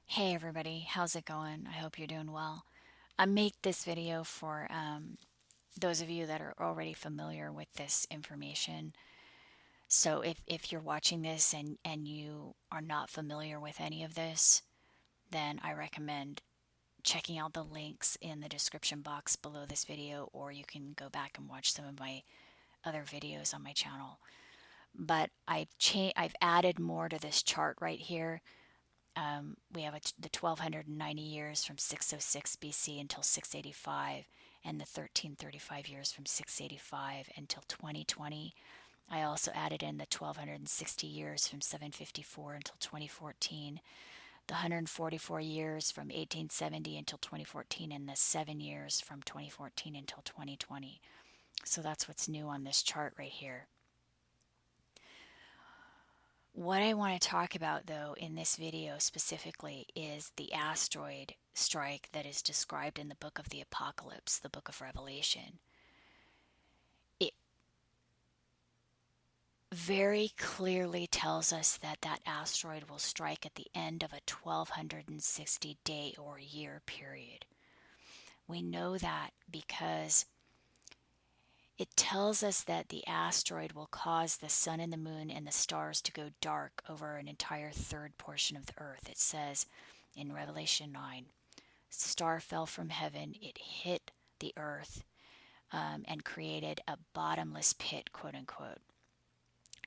Hey everybody, how's it going? I hope you're doing well. I make this video for those of you that are already familiar with this information. So if you're watching this and you are not familiar with any of this, then I recommend checking out the links in the description box below this video, or you can go back and watch some of my other videos on my channel. But I've added more to this chart right here. We have the 1290 years from 606 BC until 685, and the 1335 years from 685 until 2020. I also added in the 1260 years from 754 until 2014, the 144 years from 1870 until 2014, and the 7 years from 2014 until 2020. So that's what's new on this chart right here. What I want to talk about, though, in this video specifically is the asteroid strike that is described in the book of the Apocalypse, the book of Revelation. It very clearly tells us that that asteroid will strike at the end of a 1260-day or year period. We know that because it tells us that the asteroid will cause the sun and the moon and the stars to go dark over an entire third portion of the earth. It says in Revelation 9, star fell from heaven, it hit the earth, and created a bottomless pit, quote unquote.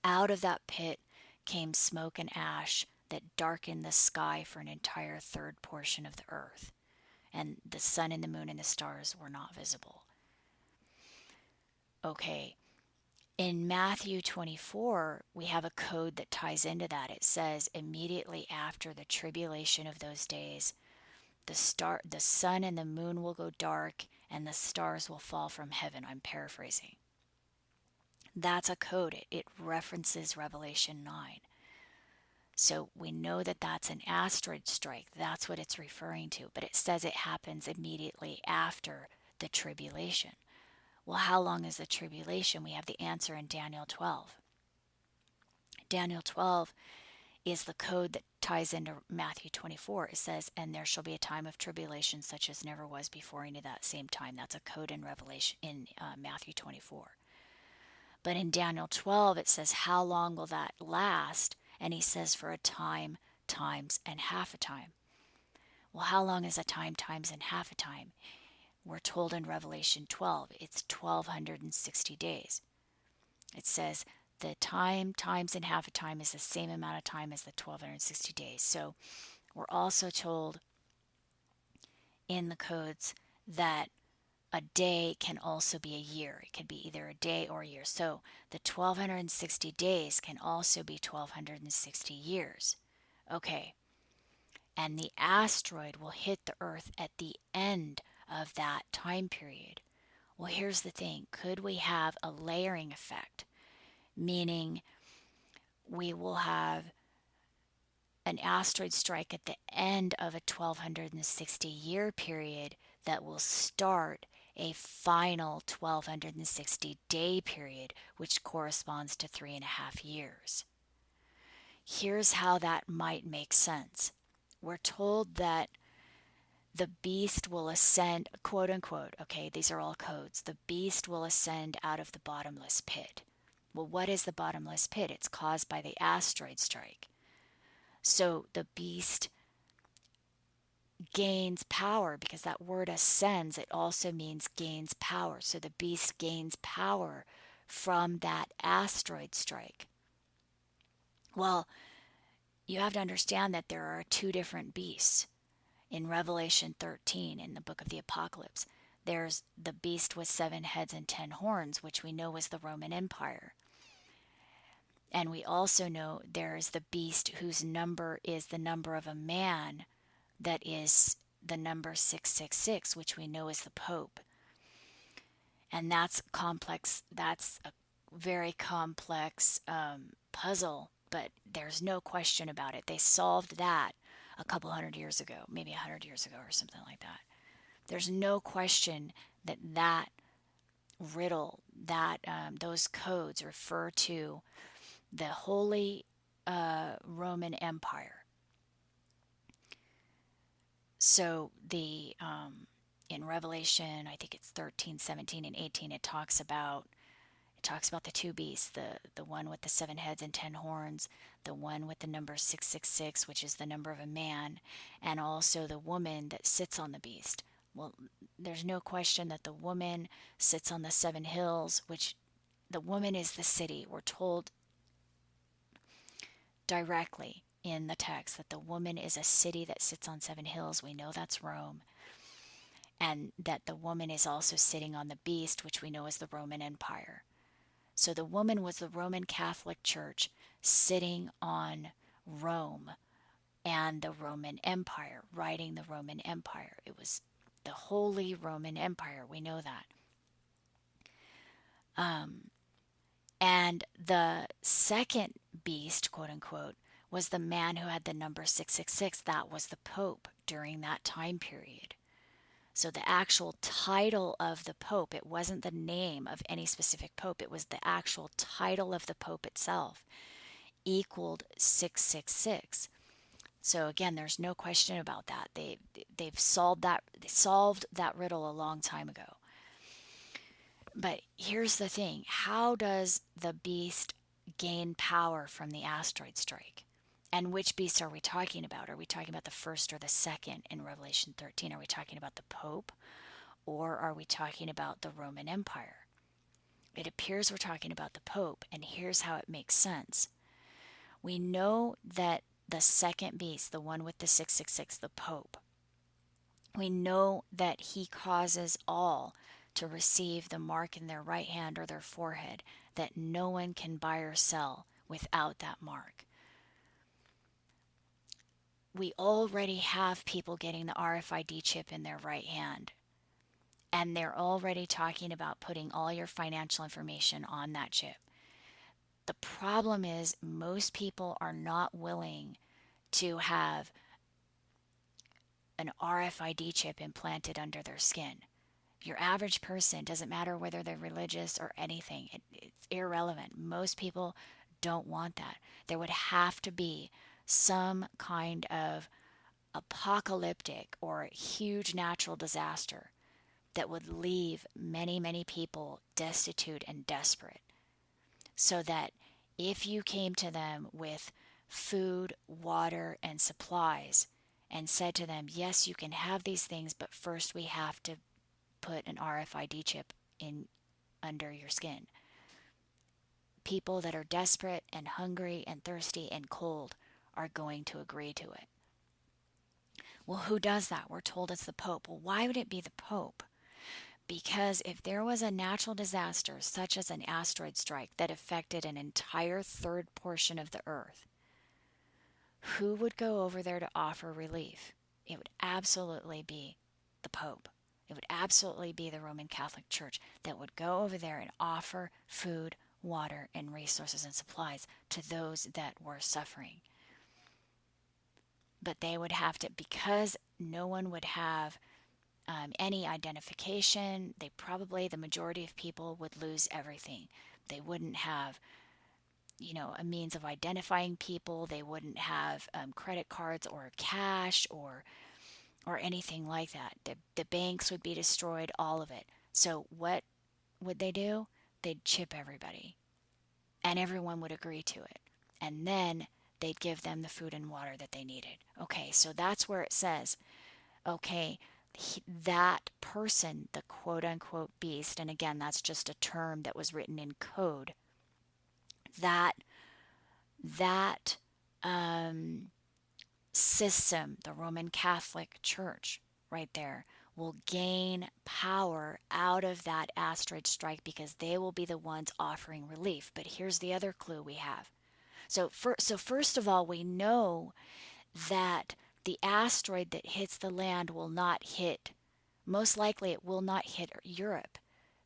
Out of that pit came smoke and ash that darkened the sky for an entire third portion of the earth, and the sun and the moon and the stars were not visible. Okay, in Matthew 24, we have a code that ties into that. It says, immediately after the tribulation of those days, the sun and the moon will go dark, and the stars will fall from heaven. I'm paraphrasing. That's a code. It references Revelation 9. So we know that that's an asteroid strike. That's what it's referring to. But it says it happens immediately after the tribulation. Well, how long is the tribulation? We have the answer in Daniel 12. Daniel 12 is the code that ties into Matthew 24. It says, and there shall be a time of tribulation such as never was before into that same time. That's a code in Revelation in Matthew 24. But in Daniel 12, it says, how long will that last? And he says, for a time, times, and half a time. Well, how long is a time, times, and half a time? We're told in Revelation 12, it's 1260 days. It says the time, times, and half a time is the same amount of time as the 1260 days. So we're also told in the codes that a day can also be a year. It could be either a day or a year. So the 1260 days can also be 1260 years. Okay. And the asteroid will hit the Earth at the end of that time period. Well, here's the thing. Could we have a layering effect? Meaning we will have an asteroid strike at the end of a 1260 year period that will start a final 1260 day period, which corresponds to 3.5 years. Here's how that might make sense. We're told that the beast will ascend, quote unquote, okay, these are all codes. The beast will ascend out of the bottomless pit. Well, what is the bottomless pit? It's caused by the asteroid strike. So the beast gains power because that word ascends, it also means gains power. So the beast gains power from that asteroid strike. Well, you have to understand that there are two different beasts. In Revelation 13, in the book of the Apocalypse, there's the beast with 7 heads and 10 horns, which we know was the Roman Empire. And we also know there is the beast whose number is the number of a man, that is the number 666, which we know is the Pope. And that's complex. That's a very complex puzzle, but there's no question about it. They solved that a couple hundred years ago, maybe 100 years ago or something like that. There's no question that that riddle, that those codes refer to the Holy Roman Empire. So in Revelation, I think it's 13, 17, and 18, it talks about the two beasts, the one with the seven heads and 10 horns, the one with the number 666, which is the number of a man, and also the woman that sits on the beast. Well, there's no question that the woman sits on the seven hills, which the woman is the city. We're told directly in the text that the woman is a city that sits on seven hills. We know that's Rome. And that the woman is also sitting on the beast, which we know is the Roman Empire. So the woman was the Roman Catholic Church sitting on Rome and the Roman Empire, riding the Roman Empire. It was the Holy Roman Empire. We know that. And the second beast, quote unquote, was the man who had the number 666. That was the Pope during that time period. So the actual title of the Pope, it wasn't the name of any specific Pope, it was the actual title of the Pope itself, equaled 666. So again, there's no question about that. They've solved that riddle a long time ago. But here's the thing. How does the beast gain power from the asteroid strike? And which beast are we talking about? Are we talking about the first or the second in Revelation 13? Are we talking about the Pope? Or are we talking about the Roman Empire? It appears we're talking about the Pope, and here's how it makes sense. We know that the second beast, the one with the 666, the Pope, we know that he causes all to receive the mark in their right hand or their forehead, that no one can buy or sell without that mark. We already have people getting the RFID chip in their right hand. And they're already talking about putting all your financial information on that chip. The problem is most people are not willing to have an RFID chip implanted under their skin. Your average person, doesn't matter whether they're religious or anything, it's irrelevant. Most people don't want that. There would have to be some kind of apocalyptic or huge natural disaster that would leave many, many people destitute and desperate. So that if you came to them with food, water, and supplies and said to them, yes, you can have these things, but first we have to put an RFID chip in under your skin. People that are desperate and hungry and thirsty and cold are going to agree to it. Well, who does that? We're told it's the Pope. Well, why would it be the Pope? Because if there was a natural disaster, such as an asteroid strike that affected an entire third portion of the Earth, who would go over there to offer relief? It would absolutely be the Pope. It would absolutely be the Roman Catholic Church that would go over there and offer food, water, and resources and supplies to those that were suffering. But they would have to, because no one would have any identification, the majority of people would lose everything. They wouldn't have, a means of identifying people. They wouldn't have credit cards or cash or anything like that. The banks would be destroyed, all of it. So what would they do? They'd chip everybody, and everyone would agree to it. And then they'd give them the food and water that they needed. Okay, so that's where it says, okay, that person, the quote-unquote beast, and again, that's just a term that was written in code, that system, the Roman Catholic Church, right there, will gain power out of that asteroid strike because they will be the ones offering relief. But here's the other clue we have. So first of all, we know that the asteroid that hits the land will not hit, most likely it will not hit Europe,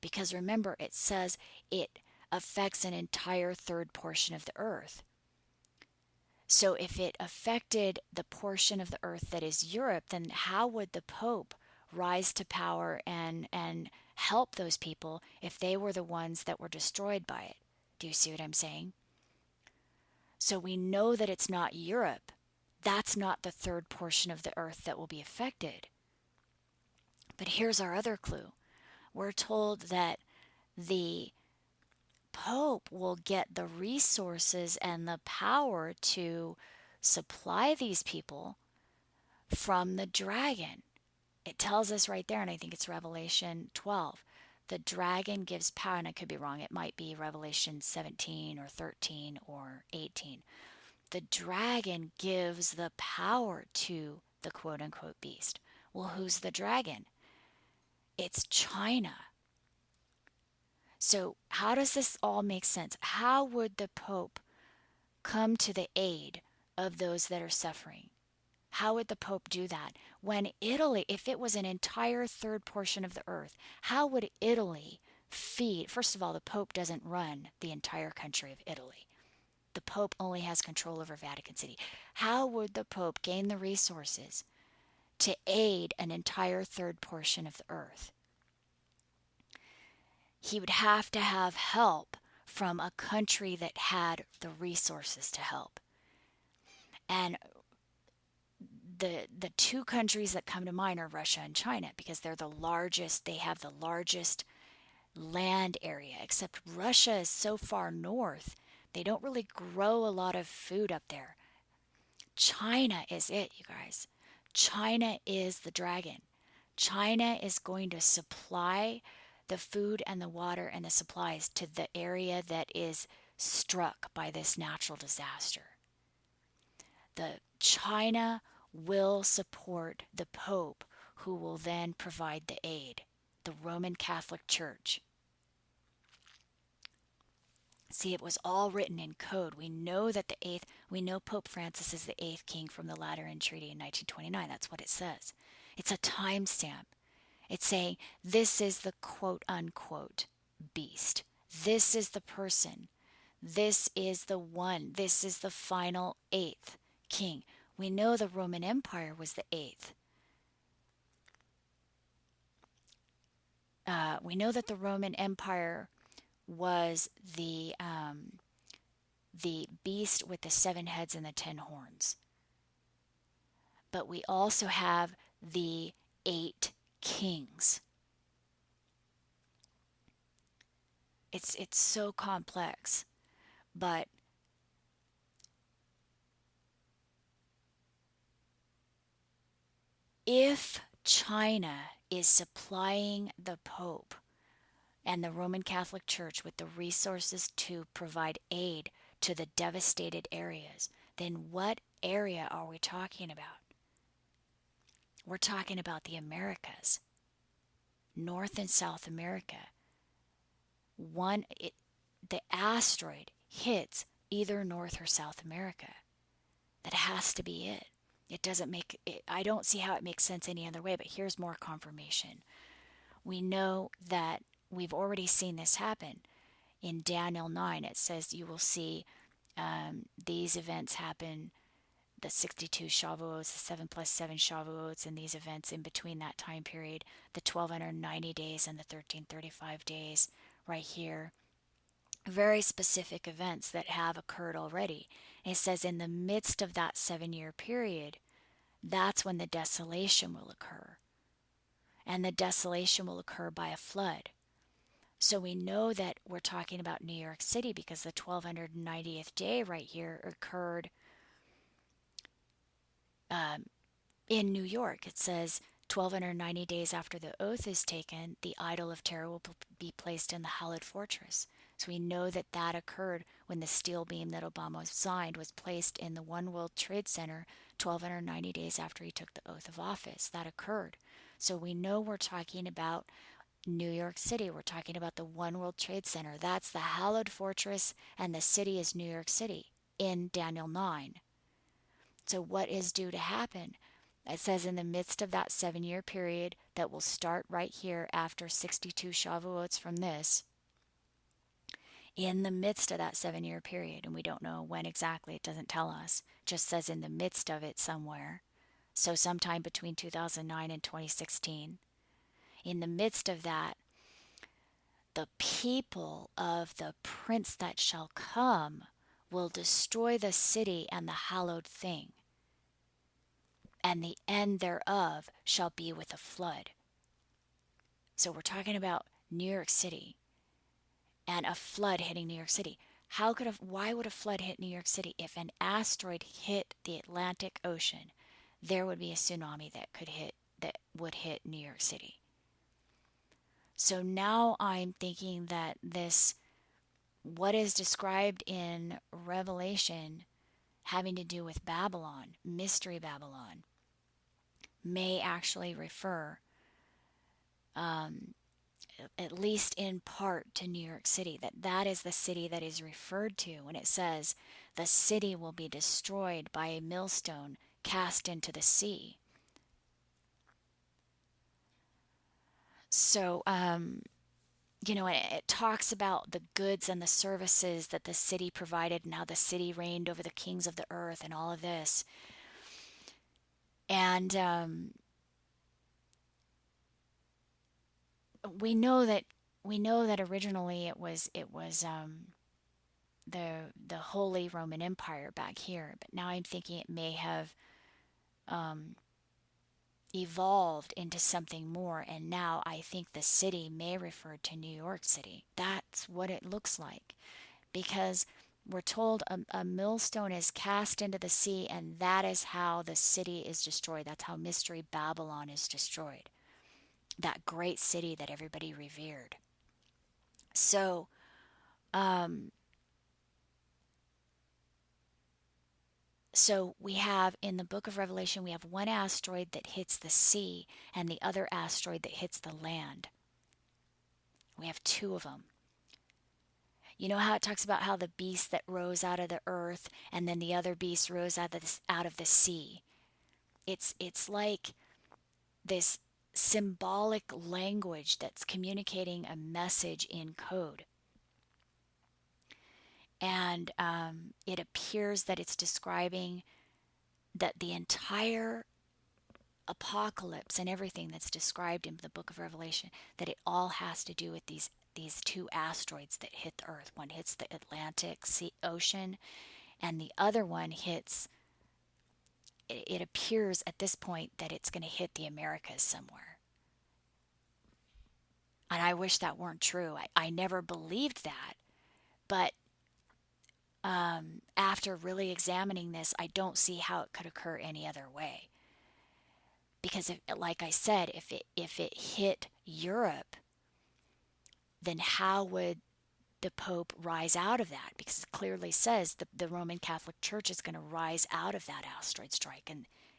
because remember, it says it affects an entire third portion of the Earth. So if it affected the portion of the Earth that is Europe, then how would the Pope rise to power and help those people if they were the ones that were destroyed by it? Do you see what I'm saying? So we know that it's not Europe. That's not the third portion of the earth that will be affected. But here's our other clue. We're told that the Pope will get the resources and the power to supply these people from the dragon. It tells us right there, and I think it's Revelation 12. The dragon gives power, and I could be wrong. It might be Revelation 17 or 13 or 18. The dragon gives the power to the quote unquote beast. Well, who's the dragon? It's China. So, how does this all make sense? How would the Pope come to the aid of those that are suffering? How would the Pope do that? When Italy, if it was an entire third portion of the earth, how would Italy feed? First of all, the Pope doesn't run the entire country of Italy. The Pope only has control over Vatican City. How would the Pope gain the resources to aid an entire third portion of the earth? He would have to have help from a country that had the resources to help. And the two countries that come to mind are Russia and China, because they're the largest, they have the largest land area, except Russia is so far north, they don't really grow a lot of food up there. China is it, you guys. China is the dragon. China is going to supply the food and the water and the supplies to the area that is struck by this natural disaster. The China will support the Pope, who will then provide the aid, the Roman Catholic Church. See, it was all written in code. We know that we know Pope Francis is the eighth king from the Lateran Treaty in 1929. That's what it says. It's a timestamp. It's saying this is the quote unquote beast. This is the person. This is the one. This is the final eighth king. We know the Roman Empire was the eighth. We know that the Roman Empire was the beast with the 7 heads and the 10 horns. But we also have the 8 kings. It's so complex, but if China is supplying the Pope and the Roman Catholic Church with the resources to provide aid to the devastated areas, then what area are we talking about? We're talking about the Americas, North and South America. The asteroid hits either North or South America. That has to be it. It doesn't make it, I don't see how it makes sense any other way, but here's more confirmation. We know that we've already seen this happen. In Daniel 9, it says you will see these events happen, the 62 Shavuots, the 7 plus 7 Shavuots, and these events in between that time period, the 1290 days and the 1335 days right here. Very specific events that have occurred already. It says in the midst of that 7-year period, that's when the desolation will occur. And the desolation will occur by a flood. So we know that we're talking about New York City because the 1290th day right here occurred in New York. It says 1290 days after the oath is taken, the idol of terror will be placed in the hallowed fortress. So we know that that occurred when the steel beam that Obama signed was placed in the One World Trade Center 1290 days after he took the oath of office. That occurred. So we know we're talking about New York City. We're talking about the One World Trade Center. That's the hallowed fortress, and the city is New York City in Daniel 9. So what is due to happen? It says in the midst of that 7-year period that will start right here after 62 Shavuots from this, in the midst of that 7-year period, and we don't know when exactly, it doesn't tell us, just says in the midst of it somewhere, so sometime between 2009 and 2016, in the midst of that, the people of the prince that shall come will destroy the city and the hallowed thing. and the end thereof shall be with a flood. So we're talking about New York City and a flood hitting New York City. Why would a flood hit New York City? If an asteroid hit the Atlantic Ocean, there would be a tsunami that would hit New York City. So now I'm thinking that what is described in Revelation having to do with Babylon, Mystery Babylon, may actually refer, at least in part, to New York City. That is the city that is referred to when it says the city will be destroyed by a millstone cast into the sea. So, it talks about the goods and the services that the city provided and how the city reigned over the kings of the earth and all of this. And we know that originally it was the Holy Roman Empire back here, but now I'm thinking it may have evolved into something more, and now I think the city may refer to New York City. That's what it looks like, because we're told a millstone is cast into the sea, and that is how the city is destroyed. That's how Mystery Babylon is destroyed, that great city that everybody revered. So we have, in the book of Revelation, we have one asteroid that hits the sea and the other asteroid that hits the land. We have two of them. You know how it talks about how the beast that rose out of the earth and then the other beast rose out of the sea. It's like this symbolic language that's communicating a message in code. And it appears that it's describing that the entire apocalypse and everything that's described in the book of Revelation, that it all has to do with these two asteroids that hit the earth. One hits the Atlantic Ocean, and the other one hits, it appears at this point that it's going to hit the Americas somewhere. And I wish that weren't true. I never believed that. But after really examining this, I don't see how it could occur any other way. Because, like I said, if it hit Europe, then how would the Pope rise out of that? Because it clearly says the Roman Catholic Church is going to rise out of that asteroid strike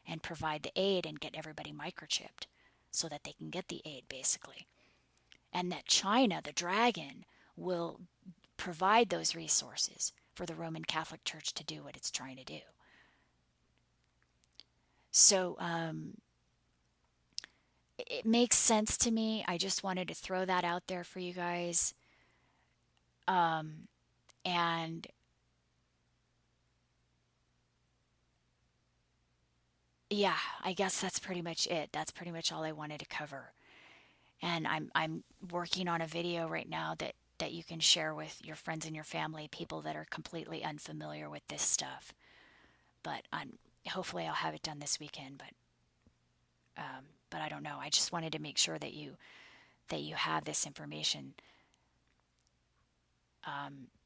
and provide the aid and get everybody microchipped so that they can get the aid, basically. And that China, the dragon, will provide those resources for the Roman Catholic Church to do what it's trying to do. So it makes sense to me. I just wanted to throw that out there for you guys. And yeah, I guess that's pretty much it. That's pretty much all I wanted to cover. And I'm working on a video right now that you can share with your friends and your family, people that are completely unfamiliar with this stuff. But hopefully I'll have it done this weekend. But I don't know. I just wanted to make sure that you have this information.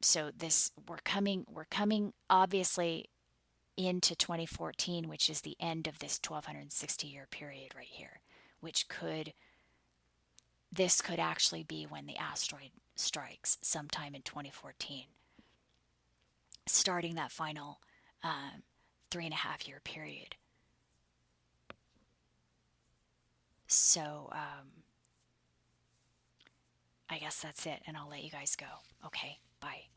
So we're coming obviously into 2014, which is the end of this 1260 year period right here, this could actually be when the asteroid strikes sometime in 2014, starting that final 3.5 year period. So I guess that's it, and I'll let you guys go. Okay, bye.